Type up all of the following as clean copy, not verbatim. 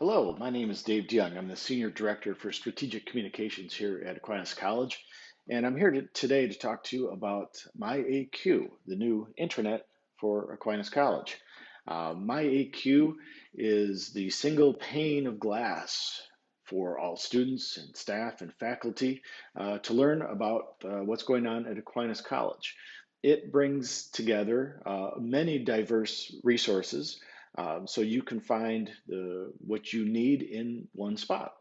Hello, my name is Dave DeYoung. I'm the Senior Director for Strategic Communications here at Aquinas College, and I'm here today to talk to you about MyAQ, the new intranet for Aquinas College. MyAQ is the single pane of glass for all students and staff and faculty to learn about what's going on at Aquinas College. It brings together many diverse resources so you can find what you need in one spot.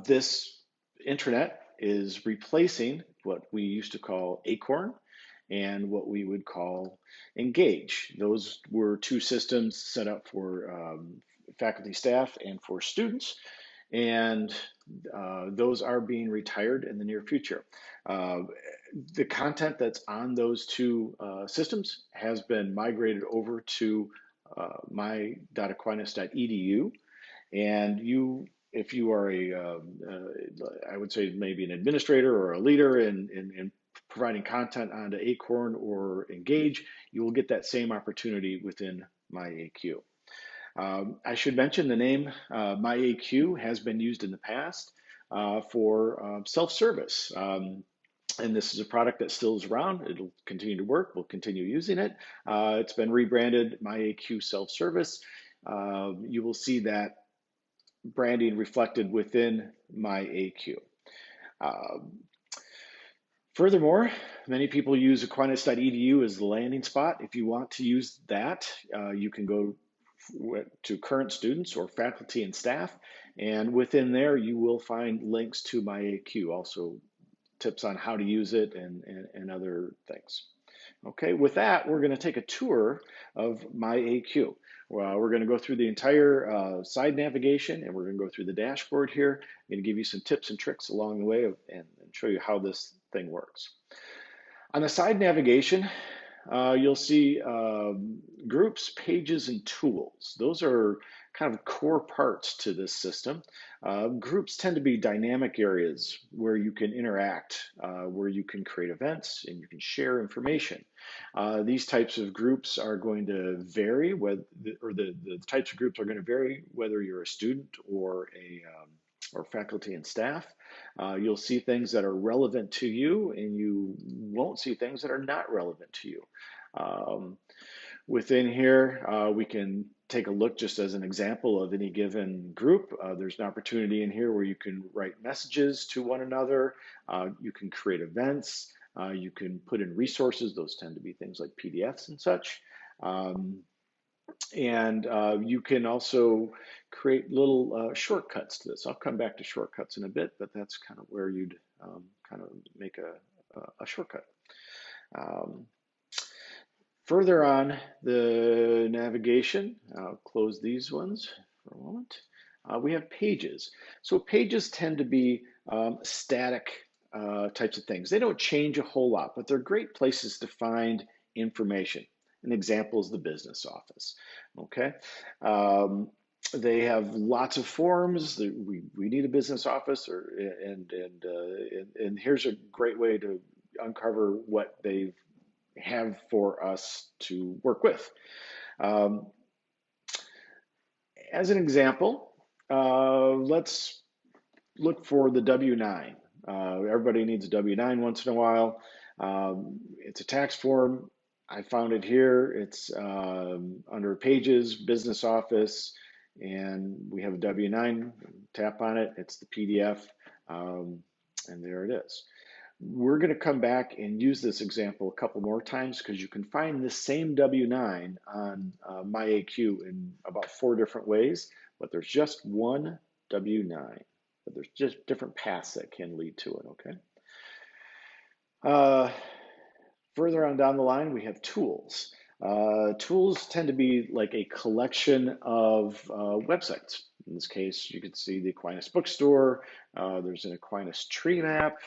This intranet is replacing what we used to call Acorn and what we would call Engage. Those were two systems set up for faculty, staff, and for students, and those are being retired in the near future. The content that's on those two systems has been migrated over to my.aquinas.edu, and if you are I would say maybe an administrator or a leader in providing content onto Acorn or Engage, you will get that same opportunity within MyAQ. I should mention the name MyAQ has been used in the past for self-service. And this is a product that still is around. It'll continue to work. We'll continue using it. It's been rebranded MyAQ Self-Service. You will see that branding reflected within MyAQ. Furthermore, many people use Aquinas.edu as the landing spot. If you want to use that, you can go to current students or faculty and staff, and within there you will find links to MyAQ, also tips on how to use it and other things. Okay, with that, we're going to take a tour of MyAQ. We're going to go through the entire side navigation, and we're going to go through the dashboard here. I'm going to give you some tips and tricks along the way and show you how this thing works. On the side navigation, you'll see groups, pages, and tools. Those are kind of core parts to this system. Groups tend to be dynamic areas where you can interact, where you can create events and you can share information. These types of groups are going to vary, the types of groups are going to vary whether you're a student or or faculty and staff. You'll see things that are relevant to you, and you won't see things that are not relevant to you. Within here, we can take a look just as an example of any given group. There's an opportunity in here where you can write messages to one another. You can create events. You can put in resources. Those tend to be things like PDFs and such. And you can also create little shortcuts to this. I'll come back to shortcuts in a bit, but that's kind of where you'd kind of make a shortcut. Further on the navigation, I'll close these ones for a moment. We have pages. So pages tend to be static types of things. They don't change a whole lot, but they're great places to find information. An example is the business office. Okay, they have lots of forms. We need a business office, and here's a great way to uncover what they have for us to work with. As an example, let's look for the W-9. Everybody needs a W-9 once in a while. It's a tax form. I found it here. It's under Pages, Business Office, and we have a W-9. Tap on it. It's the PDF, and there it is. We're going to come back and use this example a couple more times because you can find this same W-9 on MyAQ in about 4 different ways, but there's just one W-9. But there's just different paths that can lead to it, okay? Further on down the line, we have tools. Tools tend to be like a collection of websites. In this case, you can see the Aquinas bookstore. There's an Aquinas tree map,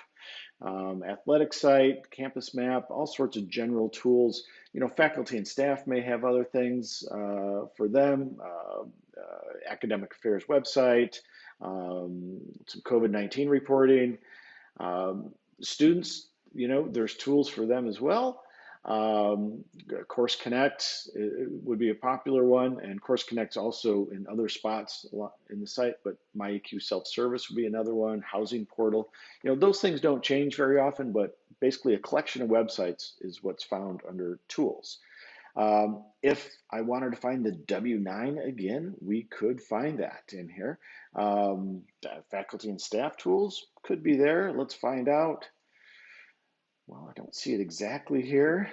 athletic site, campus map, all sorts of general tools. You know, faculty and staff may have other things for them. Academic affairs website, some COVID-19 reporting. Students, you know, there's tools for them as well. Course Connect would be a popular one, and Course Connect's also in other spots a lot in the site, but MyAQ Self-Service would be another one, Housing Portal. Those things don't change very often, but basically a collection of websites is what's found under tools. If I wanted to find the W-9 again, we could find that in here. Faculty and staff tools could be there. Let's find out. Well, I don't see it exactly here,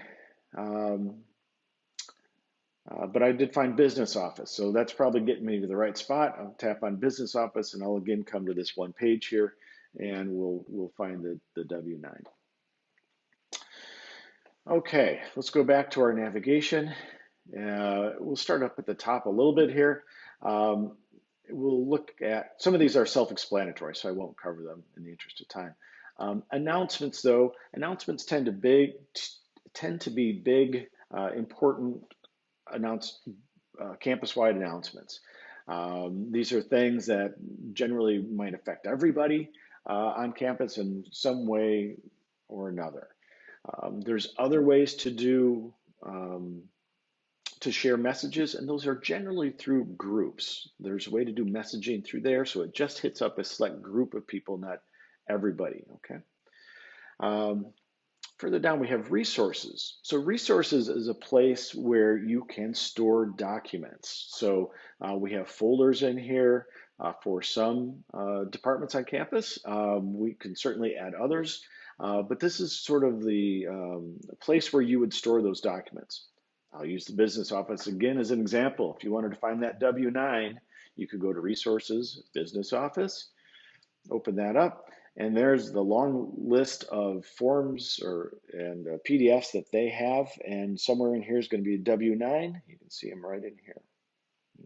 um, but I did find Business Office, so that's probably getting me to the right spot. I'll tap on Business Office, and I'll again come to this one page here, and we'll find the W-9. Okay, let's go back to our navigation. We'll start up at the top a little bit here. We'll look at, some of these are self-explanatory, so I won't cover them in the interest of time. Announcements, though, announcements tend to be big, important campus-wide announcements. These are things that generally might affect everybody on campus in some way or another. There's other ways to share messages, and those are generally through groups. There's a way to do messaging through there, so it just hits up a select group of people, not everybody, okay? Further down, we have resources. So resources is a place where you can store documents. So we have folders in here for some departments on campus. We can certainly add others, but this is sort of the place where you would store those documents. I'll use the Business Office again as an example. If you wanted to find that W-9, you could go to Resources, Business Office, open that up, and there's the long list of forms and PDFs that they have, and somewhere in here is going to be a W-9. You can see them right in here.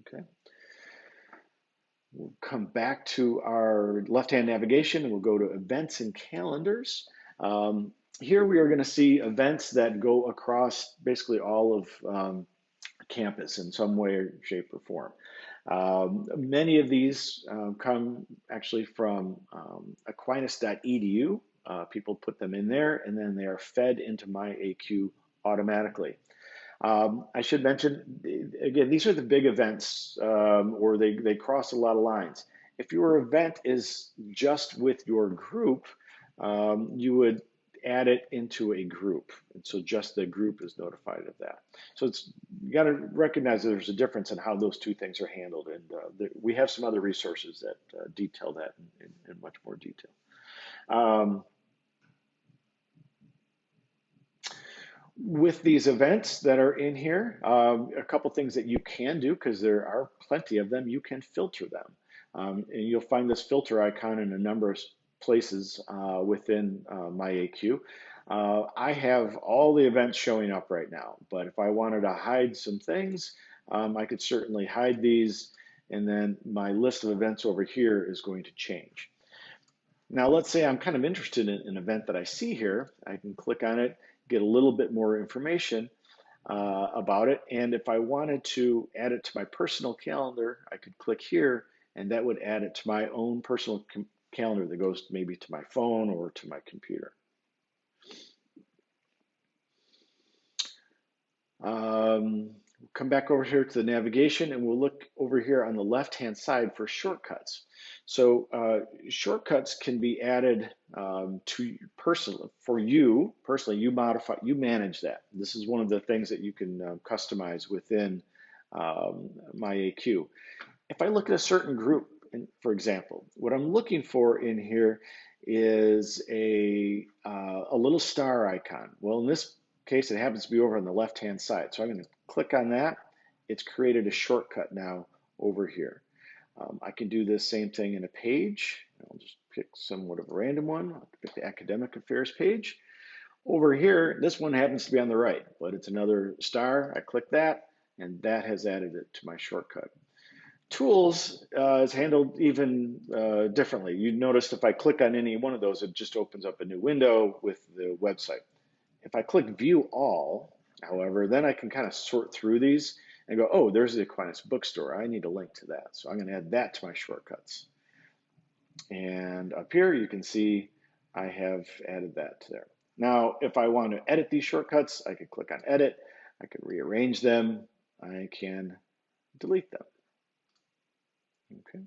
Okay. We'll come back to our left-hand navigation, and we'll go to Events and Calendars. Here we are going to see events that go across basically all of campus in some way, shape, or form. Many of these come actually from Aquinas.edu. People put them in there, and then they are fed into MyAQ automatically. I should mention, again, these are the big events, or they cross a lot of lines. If your event is just with your group, you would add it into a group, and so just the group is notified of that. So you got to recognize that there's a difference in how those two things are handled, and we have some other resources that detail that in much more detail. With these events that are in here, a couple things that you can do, because there are plenty of them, you can filter them. And you'll find this filter icon in a number of places within MyAQ. I have all the events showing up right now, but if I wanted to hide some things, I could certainly hide these, and then my list of events over here is going to change. Now, let's say I'm kind of interested in an event that I see here. I can click on it, get a little bit more information about it, and if I wanted to add it to my personal calendar, I could click here, and that would add it to my own personal calendar that goes maybe to my phone or to my computer. Come back over here to the navigation, and we'll look over here on the left-hand side for shortcuts. So shortcuts can be added to personally for you personally. You manage that. This is one of the things that you can customize within MyAQ. If I look at a certain group, for example, what I'm looking for in here is a little star icon. Well, in this case, it happens to be over on the left-hand side. So I'm going to click on that. It's created a shortcut now over here. I can do the same thing in a page. I'll just pick somewhat of a random one. I'll pick the academic affairs page. Over here, this one happens to be on the right, but it's another star. I click that, and that has added it to my shortcut. Tools is handled even differently. You notice if I click on any one of those, it just opens up a new window with the website. If I click View All, however, then I can kind of sort through these and go, oh, there's the Aquinas bookstore. I need a link to that. So I'm going to add that to my shortcuts. And up here, you can see I have added that there. Now, if I want to edit these shortcuts, I could click on edit, I can rearrange them, I can delete them. Okay.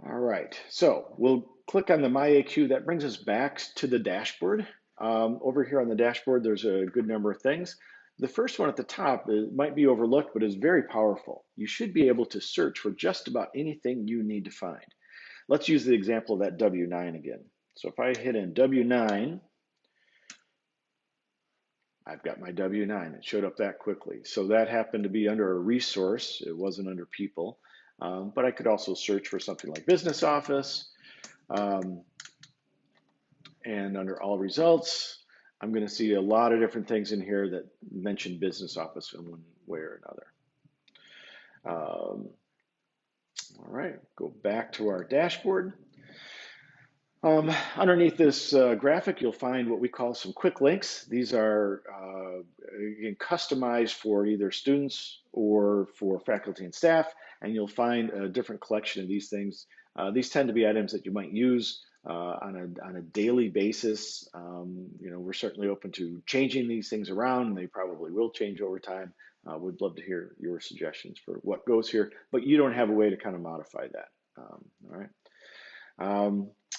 All right, so we'll click on the MyAQ. That brings us back to the dashboard. Over here on the dashboard, there's a good number of things. The first one at the top might be overlooked, but is very powerful. You should be able to search for just about anything you need to find. Let's use the example of that W9 again. So if I hit in W9, I've got my W9. It showed up that quickly. So that happened to be under a resource. It wasn't under people. But I could also search for something like business office. Um, and under all results, I'm going to see a lot of different things in here that mention business office in one way or another. All right, go back to our dashboard. Underneath this graphic, you'll find what we call some quick links. These are again, customized for either students or for faculty and staff, and you'll find a different collection of these things. These tend to be items that you might use on a daily basis. We're certainly open to changing these things around. They probably will change over time. We'd love to hear your suggestions for what goes here, but you don't have a way to kind of modify that. All right.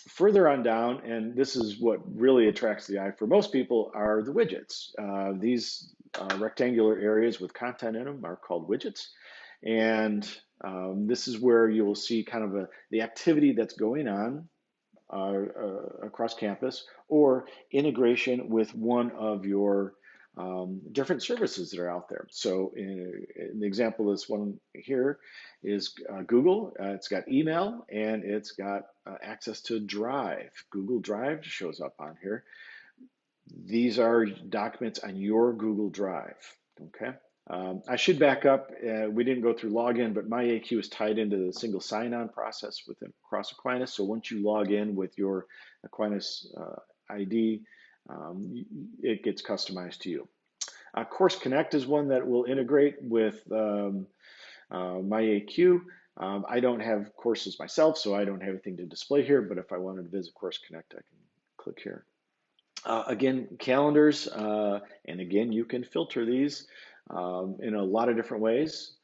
Further on down, and this is what really attracts the eye for most people, are the widgets. These rectangular areas with content in them are called widgets. And this is where you will see kind of the activity that's going on across campus, or integration with one of your different services that are out there. So in the example, this one here is Google. It's got email and it's got access to Drive. Google Drive shows up on here. These are documents on your Google Drive, okay? I should back up. We didn't go through login, but MyAQ is tied into the single sign-on process across Aquinas. So once you log in with your Aquinas ID, it gets customized to you. Course Connect is one that will integrate with MyAQ. I don't have courses myself, so I don't have anything to display here, but if I wanted to visit Course Connect, I can click here. Again, calendars, and again, you can filter these in a lot of different ways.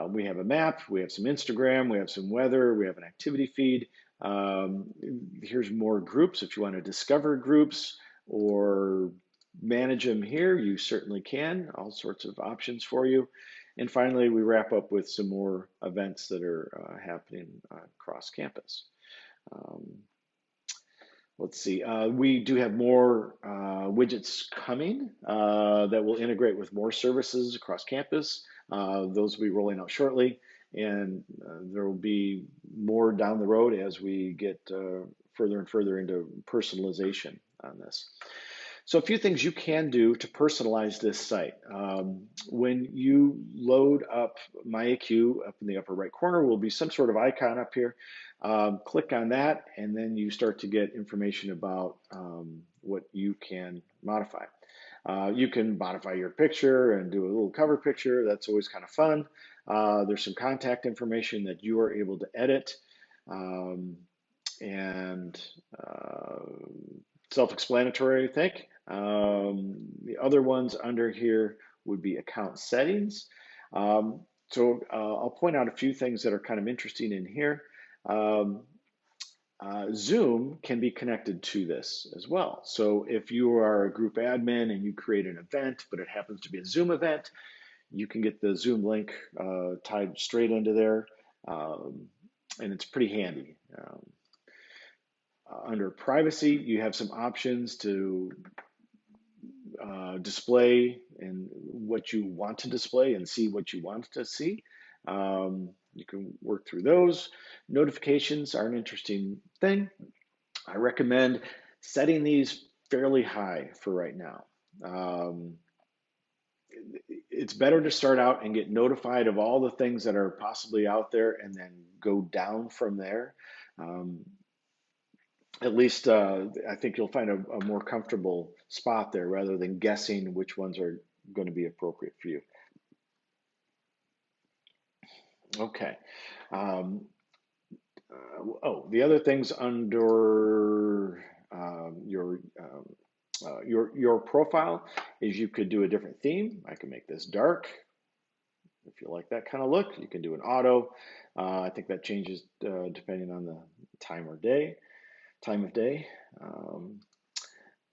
We have a map, we have some Instagram, we have some weather, we have an activity feed. Here's more groups. If you want to discover groups or manage them here, you certainly can. All sorts of options for you. And finally, we wrap up with some more events that are happening across campus. Let's see, we do have more widgets coming that will integrate with more services across campus. Those will be rolling out shortly, and there will be more down the road as we get further and further into personalization on this. So a few things you can do to personalize this site. When you load up MyAQ, up in the upper right corner will be some sort of icon up here. Click on that, and then you start to get information about what you can modify. You can modify your picture and do a little cover picture. That's always kind of fun. There's some contact information that you are able to edit. And self-explanatory, I think. The other ones under here would be account settings. I'll point out a few things that are kind of interesting in here. Zoom can be connected to this as well. So if you are a group admin and you create an event, but it happens to be a Zoom event, you can get the Zoom link tied straight into there, and it's pretty handy. Under privacy, you have some options to display and what you want to display and see what you want to see. You can work through those. Notifications are an interesting thing. I recommend setting these fairly high for right now. It's better to start out and get notified of all the things that are possibly out there and then go down from there. At least I think you'll find a more comfortable spot there rather than guessing which ones are going to be appropriate for you. Okay. The other things under your profile is you could do a different theme. I can make this dark. If you like that kind of look, you can do an auto. I think that changes depending on the time or day, time of day.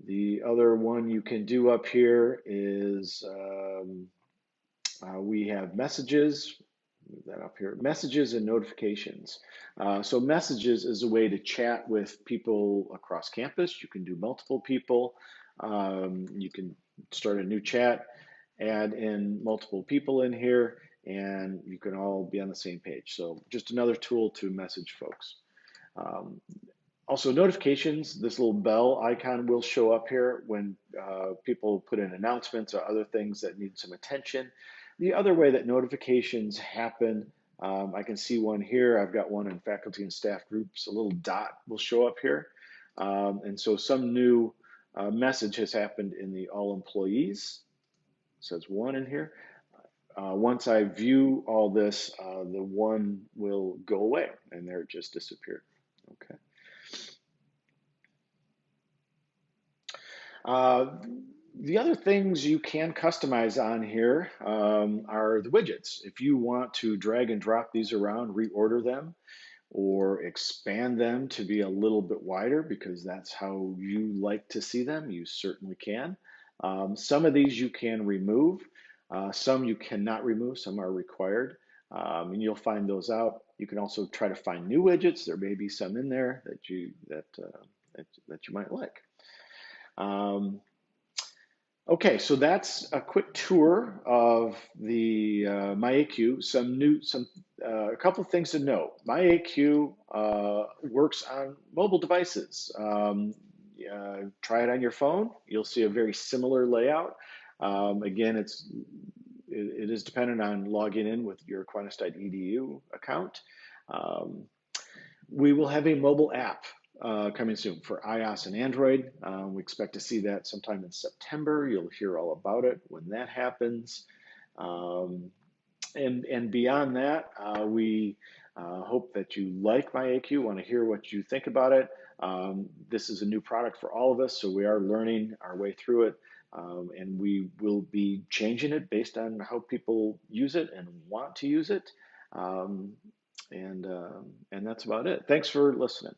The other one you can do up here is we have messages. Move that up here. Messages and notifications. So messages is a way to chat with people across campus. You can do multiple people. You can start a new chat, add in multiple people in here, and you can all be on the same page. So just another tool to message folks. Um, Also, notifications, this little bell icon will show up here when people put in announcements or other things that need some attention. The other way that notifications happen, I can see one here. I've got one in faculty and staff groups. A little dot will show up here. And so some new message has happened in the all employees. It says one in here. Once I view all this, the one will go away, and there it just disappeared. Okay. Uh, the other things you can customize on here are the widgets. If you want to drag and drop these around, reorder them, or expand them to be a little bit wider because that's how you like to see them, you certainly can. Some of these you can remove. Some you cannot remove. Some are required. And you'll find those out. You can also try to find new widgets. There may be some in there that you might like. Okay, so that's a quick tour of the MyAQ. A couple of things to note. MyAQ works on mobile devices. Try it on your phone. You'll see a very similar layout. Again, it is dependent on logging in with your Aquinas.edu account. We will have a mobile app coming soon for iOS and Android. We expect to see that sometime in September. You'll hear all about it when that happens. And beyond that, we hope that you like MyAQ, want to hear what you think about it. This is a new product for all of us, so we are learning our way through it. And we will be changing it based on how people use it and want to use it. Um, and that's about it. Thanks for listening.